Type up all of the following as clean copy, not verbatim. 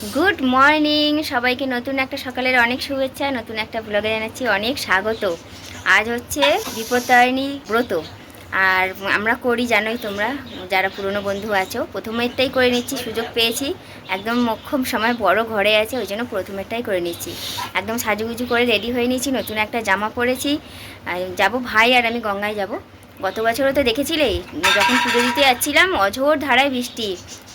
Good morning সবাইকে, নতুন একটা সকালের অনেক শুভেচ্ছা, নতুন একটা ব্লগে জানাচ্ছি অনেক স্বাগত। আজ হচ্ছে বিপত্তারিণী ব্রত, আর আমরা করি জানোই তোমরা যারা পুরনো বন্ধু আছো। প্রথমেরটাই করে নিচ্ছি, সুযোগ পেয়েছি, একদম মোক্ষম সময় বড় ঘরে আছে, ওই জন্য প্রথমেরটাই করে নিচ্ছি। একদম সাজুগুজু করে রেডি হয়ে নিয়েছি, নতুন একটা জামা পরেছি। যাব ভাই আর আমি গঙ্গায় যাব। গত বছরও তো দেখেছিলেই, যখন পুজো দিতে যাচ্ছিলাম অঝোর ধারায় বৃষ্টি,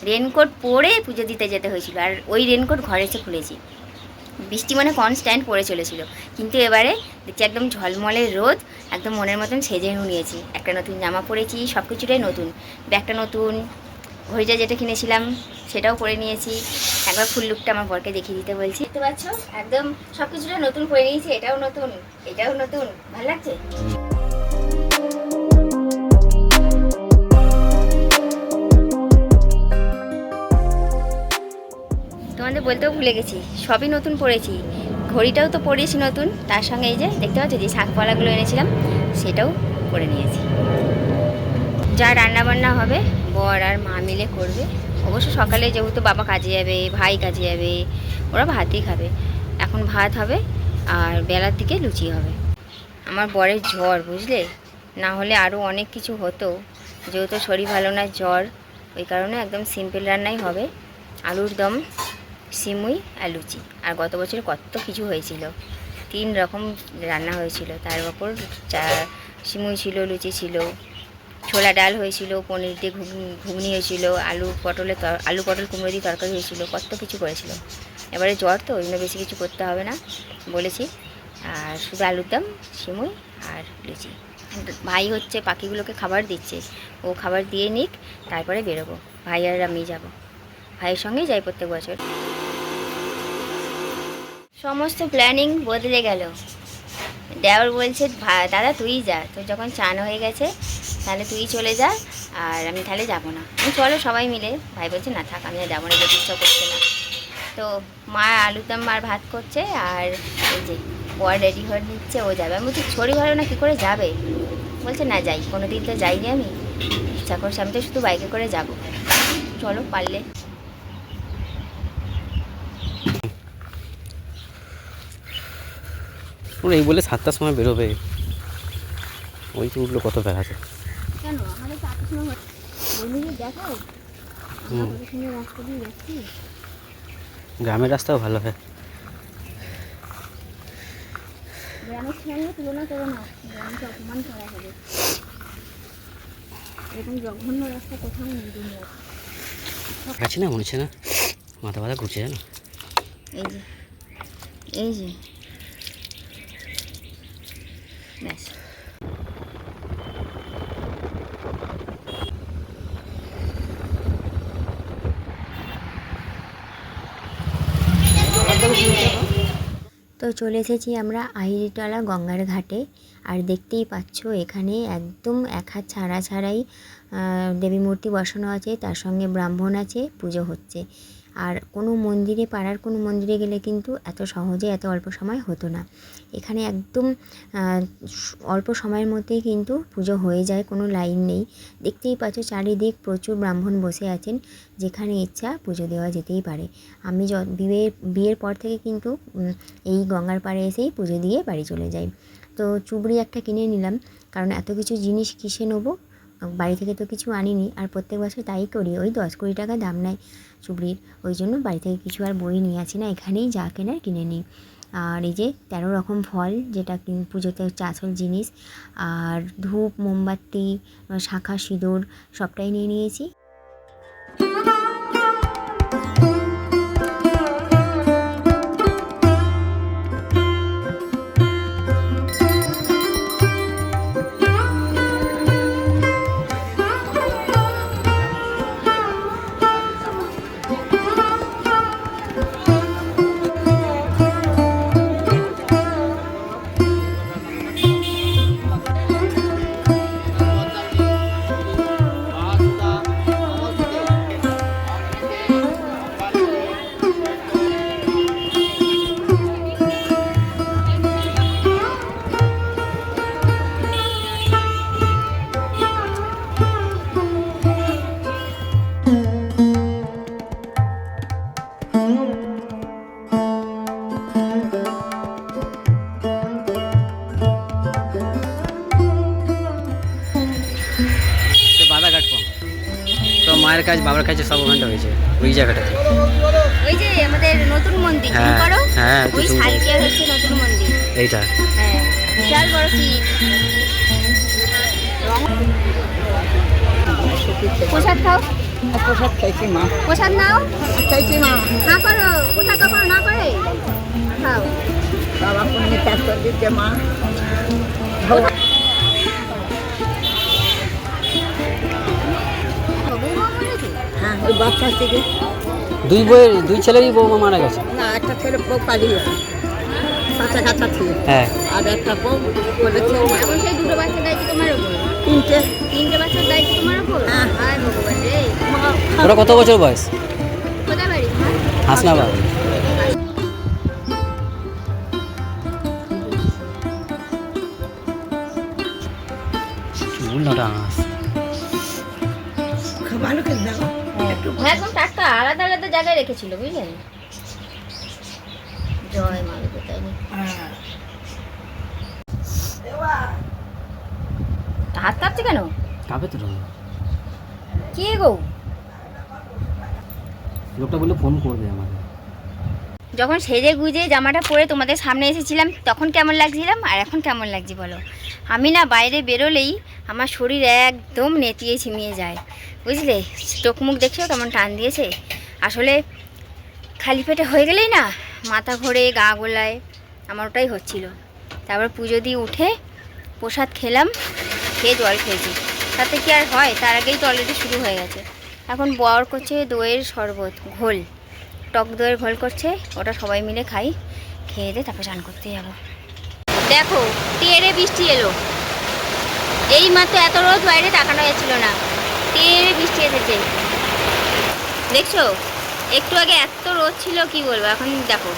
রেনকোট পরে পুজো দিতে যেতে হয়েছিল, আর ওই রেনকোট ঘরে এসে খুলেছি। বৃষ্টি মানে কনস্ট্যান্ট পড়ে চলেছিল, কিন্তু এবারে দেখছি একদম ঝলমলে রোদ, একদম মনের মতন সেজে নিয়েছি। একটা নতুন জামা পরেছি, সব কিছুটাই নতুন, ব্যাগটা নতুন, ঘড়িটা যেটা কিনেছিলাম সেটাও পরে নিয়েছি। একবার ফুল লুকটা আমার বরকে দেখিয়ে দিতে বলছি, দেখতে পাচ্ছ একদম সব কিছুটা নতুন করে নিয়েছি। এটাও নতুন, এটাও নতুন, ভালো লাগছে। তোমাদের বলতেও ভুলে গেছি, সবই নতুন পরেছি। ঘড়িটাও তো পরেছি নতুন, তার সঙ্গে এই যে দেখতে পাচ্ছ যে শাকপালাগুলো এনেছিলাম সেটাও করে নিয়েছি। যা রান্নাবান্না হবে বর আর মা মিলে করবে। অবশ্য সকালে যেহেতু বাবা কাজে যাবে, ভাই কাজে যাবে, ওরা ভাতই খাবে। এখন ভাত হবে আর বেলার দিকে লুচি হবে। আমার বরের জ্বর, বুঝলে, না হলে আরও অনেক কিছু হতো, যেহেতু শরীর ভালো না, জ্বর, ওই কারণে একদম সিম্পল রান্নাই হবে। আলুর দম, সিমুই আর লুচি। আর গত বছর কত কিছু হয়েছিল, 3 রকম রান্না হয়েছিল, তার উপর সিমুই ছিল, লুচি ছিল, ছোলা ডাল হয়েছিল, পনির দিয়ে ঘুগনি হয়েছিল, আলু পটল কুমড়ো দিয়ে তরকারি হয়েছিল, কত কিছু করেছিল। এবারে জ্বর তো, ওই জন্য বেশি কিছু করতে হবে না বলেছি, আর শুধু আলুর দম, সিমুই আর লুচি। ভাই হচ্ছে পাখিগুলোকে খাবার দিচ্ছে, ও খাবার দিয়ে নিক, তারপরে বেরোবো। ভাই আর আমি যাব, ভাইয়ের সঙ্গেই যাই প্রত্যেক বছর। সমস্ত প্ল্যানিং বদলে গেল। দেওর বলছে দাদা তুই যা, তোর যখন চান হয়ে গেছে তাহলে তুই চলে যা, আর আমি তাহলে যাবো না। আমি চলো সবাই মিলে। ভাই বলছে না থাক, আমি আর যাবো না, যেতে ইচ্ছা করছে না। তো মা আলুর দম আর ভাত করছে, আর এই যে বর রেডি হয়ে নিচ্ছে, ও যাবে। আমি বলছি শরীর ভালো না, কী করে যাবে? বলছে না যাই, কোনো দিন তো যাইনি আমি, ইচ্ছা করছে, আমি তো শুধু বাইকে করে যাব। চলো পারলে। এই বলে 7টার সময় বেরোবে, ওই তো উঠলো কত বেড়াতে। কেন আমাদের তো 8টার সময় বন্ধুদের দেখাও, রাস্তা দিয়ে যাচ্ছি। গ্রামের রাস্তাও ভালো হয়। গ্রামের সঙ্গে তুলনা করো না, গ্রামকে অপমান করা হবে। এরকম জঘন্য রাস্তা কোথাও নেই দুনিয়ার। আছে না, মনে হচ্ছে না, মাথা ব্যথা ঘুরছে জানো। এই যে এই যে ব্যাস। তো চলে এসেছি আমরা আহিরিটোলা গঙ্গার ঘাটে। আর দেখতেই পাচ্ছ এখানে একদম 1 হাত ছাড়াই দেবী মূর্তি বসানো আছে, তার সঙ্গে ব্রাহ্মণ আছে, পুজো হচ্ছে। আর কোনো মন্দিরে, পাড়ার কোনো মন্দিরে গেলে কিন্তু এত সহজে এত অল্প সময় হতো না। এখানে একদম অল্প সময়ের মধ্যেই কিন্তু পুজো হয়ে যায়, কোনো লাইন নেই। দেখতেই পাচ্ছ চারিদিক প্রচুর ব্রাহ্মণ বসে আছেন, যেখানে ইচ্ছা পুজো দেওয়া যেতেই পারে। আমি বিয়ের পর থেকে কিন্তু এই গঙ্গার পাড়ে এসেই পুজো দিয়ে বাড়ি চলে যাই। তো চুবড়ি একটা কিনে নিলাম, কারণ এত কিছু জিনিস কিসে নেবো, বাড়ি থেকে তো কিছু আনিনি, আর প্রত্যেক বছর তাই করি, ওই 10-20 টাকা দাম নেয় চুবড়ির, ওই জন্য বাড়ি থেকে কিছু আর বই নিয়ে আসি না, এখানেই যা কেনার কিনে নিই। আর এই যে 13 রকম ফল, যেটা পুজোতে হচ্ছে আসল জিনিস, আর ধূপ, মোমবাতি, শাঁখা, সিঁদুর সবটাই নিয়ে নিয়েছি। মায়ের কাজ বাবার কাছে সব ওখানটা হয়েছে ওই জায়গাটাতে। ওই যে আমাদের নতুন মন্দির জুম হ্যাঁ, করো, হ্যাঁ, ওই জুম করো। সাইডে হচ্ছে নতুন মন্দির। এইটা হ্যাঁ, বিশাল বড় সিট। প্রসাদ খাও, প্রসাদ খাইছি মা, প্রসাদ নাও, খাইছি মা। না করো, প্রসাদ কখনো না করে খাও। বাবা পুণ্যে কাজ করে দিচ্ছে মা। বৌমা বলেছে? হ্যাঁ, ওই বাচ্চা থেকে দুই ছেলেরই বৌমা মারা গেছে। না, একটা ছেলে বউ পালিয়ে কাঁচা কাঁচা ছিল, হ্যাঁ, আর একটা বউ বলেছে এখন সেই দুটো বাচ্চার দায়িত্ব তোমার উপর, তিনটে বাচ্চার দায়িত্ব তোমার উপর। হ্যাঁ। আর ভগবান রে, ওরা কত বছর বয়স? কোথায় বাড়ি তোমার? হাসনাবাদ। চুলটা হাস ভালো করে দাও একটু। হ্যাঁ, এখন টাটকা আলাদা আলাদা জায়গায় রেখেছিল, বুঝলেন? জয় মা তাই না? হ্যাঁ। হাত কাঁপছে কেন? কাবে তো কে গো? লোকটা বলে ফোন করবে আমাকে। যখন সেজে গুজে জামাটা পরে তোমাদের সামনে এসেছিলাম তখন কেমন লাগছিলাম, আর এখন কেমন লাগছে বলো? আমি না বাইরে বেরোলেই আমার শরীর একদম নেতিয়ে ছিমিয়ে যায়, বুঝলে? চোখ মুখ দেখছো কেমন টান দিয়েছে। আসলে খালি পেটে হয়ে গেলেই না মাথা ঘোরে, গা গোলায়, আমার ওটাই হচ্ছিল। তারপর পুজো দিয়ে উঠে প্রসাদ খেলাম, খেয়ে জল খেয়েছি। তাতে কি আর হয়? তার আগেই তো অলরেডি শুরু হয়ে গেছে। এখন বর করছে দইয়ের শরবত, ঘোল, টক দইয়ের ঘোল করছে, ওটা সবাই মিলে খাই, খেয়ে দিয়ে তারপর চান করতে যাবো। দেখো টেরে বৃষ্টি এলো, এই মাত্র এত রোদ বাইরে তাকানো যাচ্ছিল না, টেরে বৃষ্টি এসেছে, দেখছো? একটু আগে এত রোদ ছিল কি বলবো, এখন দেখো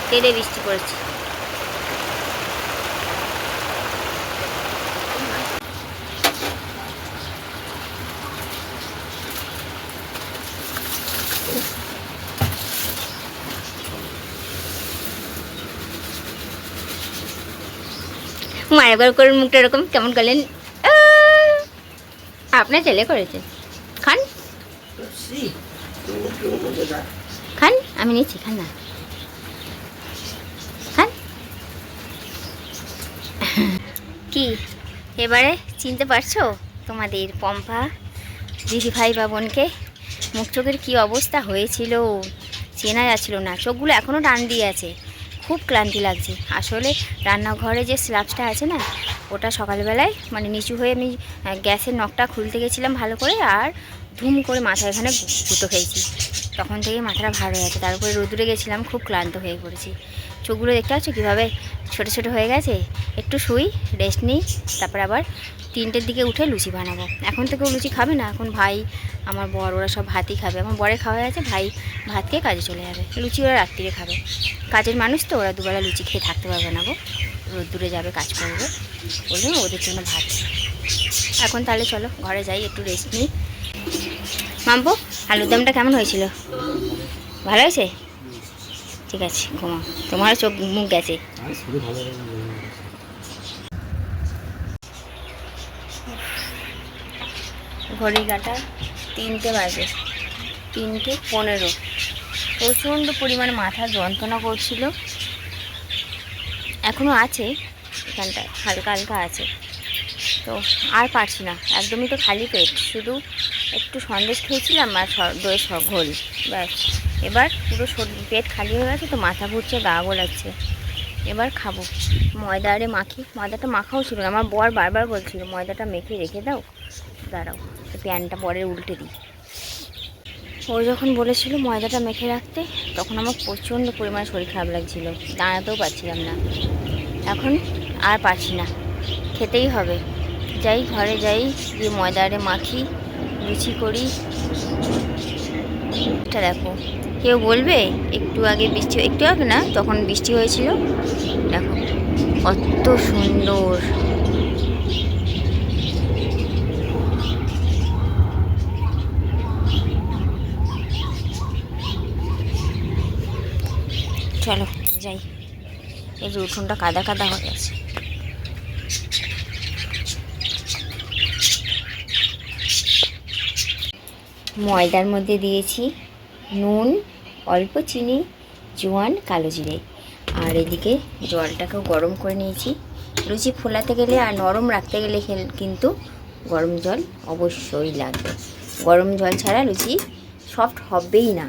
টেরে বৃষ্টি পড়েছে। মায়ের করে মুখটা এরকম কেমন করলেন? আপনার ছেলে করেছে। খান খান, আমি নিচ্ছি, খান না, খান। কি এবারে চিনতে পারছো তোমাদের পম্পা দিদি ভাই বা বোনকে? মুখ চোখের কী অবস্থা হয়েছিল, চেনা যাচ্ছিল না, চোখগুলো এখনও টান দিয়ে আছে, খুব ক্লান্তি লাগছে। আসলে রান্নাঘরে যে স্ল্যাবটা আছে না, ওটা সকালবেলায় মানে নিচু হয়ে আমি গ্যাসের নখটা খুলতে গেছিলাম ভালো করে, আর ধুম করে মাথা এখানে গুঁতো খেয়েছি, তখন থেকে মাথাটা ভার হয়ে গেছে। তারপরে রোদুরে গেছিলাম, খুব ক্লান্ত হয়ে পড়েছি। চোখগুলো দেখতে পাচ্ছ কীভাবে ছোটো ছোটো হয়ে গেছে। একটু শুই, রেস্ট নিই, তারপর আবার 3টের দিকে উঠে লুচি বানাবো। এখন তো কেউ লুচি খাবে না, এখন ভাই আমার বর ওরা সব ভাতই খাবে। আমার বরে খাওয়া আছে, ভাই ভাত খেয়ে কাজে চলে যাবে, লুচি ওরা রাত্রিরে খাবে। কাজের মানুষ তো, ওরা দুবেলা লুচি খেয়ে থাকতে পারবে না গো, রোদ্দুরে যাবে কাজ করবে, বলবে ওদের জন্য ভাত। এখন তাহলে চলো ঘরে যাই, একটু রেস্ট নিই। মাম্পু, আলুর দমটা কেমন হয়েছিল? ভালো হয়েছে? ঠিক আছে, ঘুমাও, তোমার চোখ মুখ গেছে। ঘড়ি কাটা 3টে বাজে, 3:15। প্রচণ্ড পরিমাণে মাথা যন্ত্রণা করছিল, এখনও আছে এখানটায়, হালকা হালকা আছে। তো আর পারছি না, একদমই তো খালি পেট, শুধু একটু সন্দেশ খেয়েছিলাম আর দইয়ের ঘোল, ব্যাস। এবার পুরো পেট খালি হয়ে গেছে, তো মাথা ঘুরছে, গা গোলাচ্ছে। এবার খাবো, ময়দা আরে মাখি, ময়দাটা মাখাও ছিল না, আমার বর বারবার বলছিল ময়দাটা মেখে রেখে দাও। দাঁড়াও, প্যানটা বরের উল্টে দিই। ও যখন বলেছিল ময়দাটা মেখে রাখতে, তখন আমার প্রচণ্ড পরিমাণে শরীর খারাপ লাগছিল, দাঁড়াতেও পারছিলাম না। এখন আর পারছি না, খেতেই হবে। যাই ঘরে যাই, গিয়ে ময়দা আরে মাখি, লুচি করি। এটা দেখো, কেউ বলবে একটু আগে বৃষ্টি, একটু আগে না তখন বৃষ্টি হয়েছিল, দেখো কত সুন্দর। চলো যাই, এই যে উঠোনটা কাদা কাদা হয়ে গেছে। ময়দার মধ্যে দিয়েছি নুন, অল্প চিনি, জোয়ান, কালো জিরে, আর এদিকে জলটাকেও গরম করে নিয়েছি। লুচি ফোলাতে গেলে আর নরম রাখতে গেলে কিন্তু গরম জল অবশ্যই লাগবে। গরম জল ছাড়া লুচি সফট হবেই না,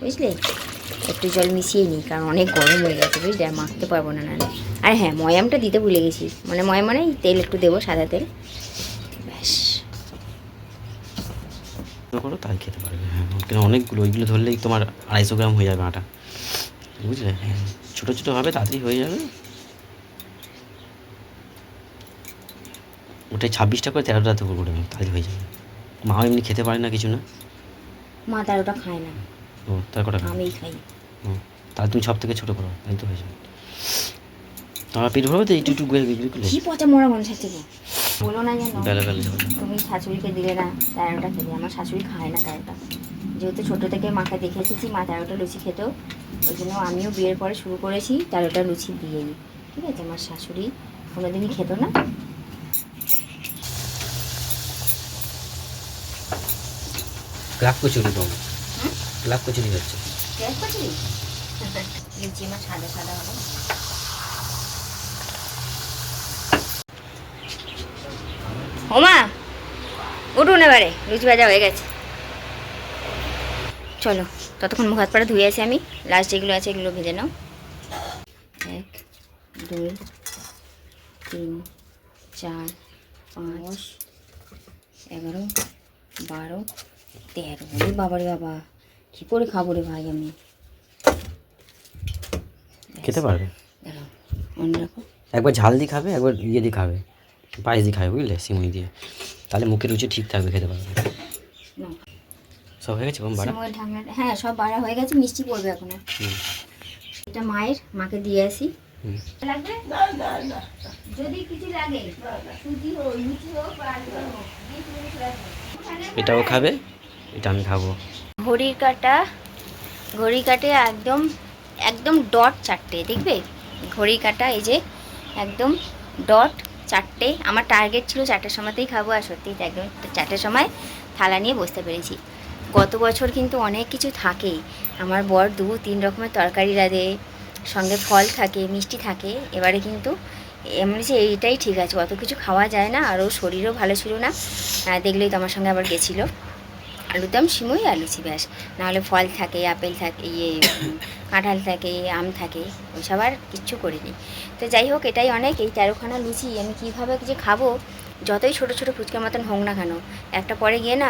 বুঝলে। একটু জল মিশিয়ে নিই, কারণ অনেক গরম হয়ে গেছে, বুঝলে, আর মাখতে পারবো না নাহলে। আর হ্যাঁ, ময়ামটা দিতে ভুলে গেছি, ময়াম মানে তেল একটু দেবো, সাদা তেল, ব্যাস। করো তাই খেতে পারবে। হ্যাঁ, কেন অনেকগুলো, ওইগুলো ধরলেই তোমার 250 গ্রাম হয়ে যাবে আটা, বুঝলে। হ্যাঁ, ছোটো ছোটো হবে, তাড়াতাড়ি হয়ে যাবে। ওটাই 26টা করে 13টা তো করে দেবে, তাহলে হয়ে যাবে। মা এমনি খেতে পারে না কিছু না? মা তার ওটা খায় না, ও, তার কটা খায়? আমিই খাই। ও, তাহলে তুমি সব থেকে ছোটো করো, তাই তো হয়ে যাবে। তোমার পেট ভরবে তো এইটু একটু বিক্রি করলে? কি পচা মরা মানুষের থেকে বলো না, যেন বেলা বেলা যাবে। তুমি শাশুড়িকে দিলে না 13টা খেলে। আমার শাশুড়ি খায় না 13টা, যেহেতু ছোটো থেকে মাকে দেখে এসেছি মা 13টা লুচি খেতেও, ওই জন্য আমিও বিয়ের পরে শুরু করেছি 13টা লুচি দিয়েই, ঠিক আছে। আমার শাশুড়ি কোনোদিনই খেত না। ক্লাব কচুরি পাবো, ক্লাব কচুরি হচ্ছে। লুচি আমার সাদা সাদা হবে। ওমা উঠুন, এবারে লুচি ভাজা হয়ে গেছে। চলো ততক্ষণ মুখ হাত পাড়া ধুয়ে আসি আমি, লাস্ট যেগুলো আছে এগুলো ভেজে নাও। 1 2 3 4 5 11 12 13। বাবারে বাবা, কী করে খাবো রে ভাই আমি। খেতে পারবে। দাঁড়াও, মনে রাখো। একবার ঝাল দিয়ে খাবে, একবার ইয়ে দিয়ে খাবে, পায়েস দিয়ে খাবে, বুঝলে, সিমুই দিয়ে, তাহলে মুখের রুচি ঠিক থাকবে, খেতে পারবে। নাও। সব হয়ে গেছে কম বাড়া? সিমুইয়ের ঢাকনাটা, হ্যাঁ সব বাড়া হয়ে গেছে, মিষ্টি পড়বে এখন। এটা মায়ের, মাকে দিয়ে আসি। লাগবে যদি কিছু লাগে, সুজি হোক, লুচি হোক, আর এটাও খাবে, এটা আমি খাবো। ঘড়ি কাটে একদম একদম ডট 4টে, দেখবে ঘড়ি কাটা, এই যে একদম ডট 4টে। আমার টার্গেট ছিল 4টের সময়তেই খাবো, আর সত্যিই একদম 4টের সময় থালা নিয়ে বসতে পেরেছি। গত বছর কিন্তু অনেক কিছু থাকে, আমার বর 2-3 রকমের তরকারি রাঁধে, সঙ্গে ফল থাকে, মিষ্টি থাকে। এবারে কিন্তু এমনি যে এইটাই ঠিক আছে, অত কিছু খাওয়া যায় না, আর ওর শরীরও ভালো ছিল না, দেখলেই তো আমার সঙ্গে আবার গেছিলো। আলুরদম, সিমুই আর লুচি, ব্যাস। নাহলে ফল থাকে, আপেল থাকে, কাঁঠাল থাকে, আম থাকে, ওইসব আর কিচ্ছু করিনি। তো যাই হোক, এটাই অনেক। এই 13খানা লুচি আমি কীভাবে যে খাবো, যতই ছোটো ছোটো ফুচকার মতন হোক না কেন, একটা পরে গিয়ে না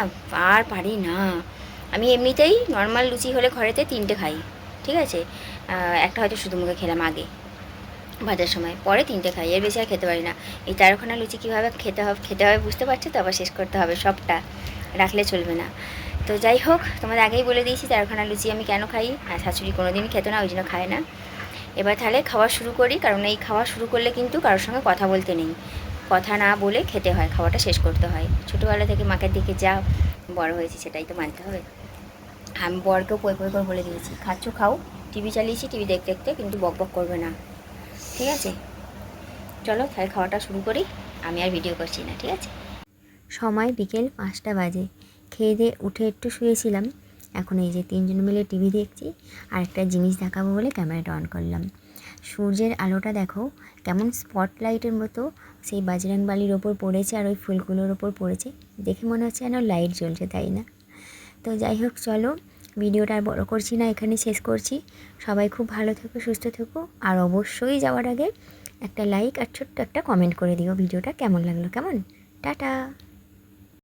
আর পারি না। আমি এমনিতেই নর্মাল লুচি হলে ঘরেতে 3টে খাই, ঠিক আছে। একটা হয়তো শুধু মুখে খেলাম আগে ভাজার সময়, পরে 3টে খাই, এর বেশি আর খেতে পারি না। এই 13খানা লুচি কীভাবে খেতে হবে বুঝতে পারছো তো, আবার শেষ করতে হবে, সবটা রাখলে চলবে না। তো যাই হোক, তোমাদের আগেই বলে দিয়েছি 13খানা লুচি আমি কেন খাই, আর শাশুড়ি কোনোদিনই খেত না, ওই জন্য খায় না। এবার তাহলে খাওয়া শুরু করি, কারণ এই খাওয়া শুরু করলে কিন্তু কারোর সঙ্গে কথা বলতে নেই, কথা না বলে খেতে হয়, খাওয়াটা শেষ করতে হয়। ছোটোবেলা থেকে মাকে দিকে যা বড় হয়েছি সেটাই তো মানতে হবে। আমি বরকেও পই পই করে বলে দিয়েছি, খাচ্ছ খাও, টিভি চালিয়েছি, টিভি দেখতে দেখতে, কিন্তু বক বক করবে না, ঠিক আছে। চলো তাহলে খাওয়াটা শুরু করি, আমি আর ভিডিও করছি না, ঠিক আছে। সময় বিকেল 5টা বাজে, খেয়ে দিয়ে উঠে একটু শুয়েছিলাম, এখন এই যে 3জন মিলে টিভি দেখছি। আর একটা জিনিস দেখাবো বলে ক্যামেরাটা অন করলাম। সূর্যের আলোটা দেখো কেমন স্পটলাইটের মতো সেই বাজরাং বালির ওপর পড়েছে, আর ওই ফুলগুলোর ওপর পড়েছে, দেখে মনে হচ্ছে যেন লাইট জ্বলছে, তাই না? তো যাই হোক, চলো ভিডিওটা আর বড় করছি না, এখানে শেষ করছি। সবাই খুব ভালো থেকো, সুস্থ থেকো, আর অবশ্যই যাওয়ার আগে একটা লাইক আর ছোট্ট একটা কমেন্ট করে দিও ভিডিওটা কেমন লাগলো, কেমন। টাটা।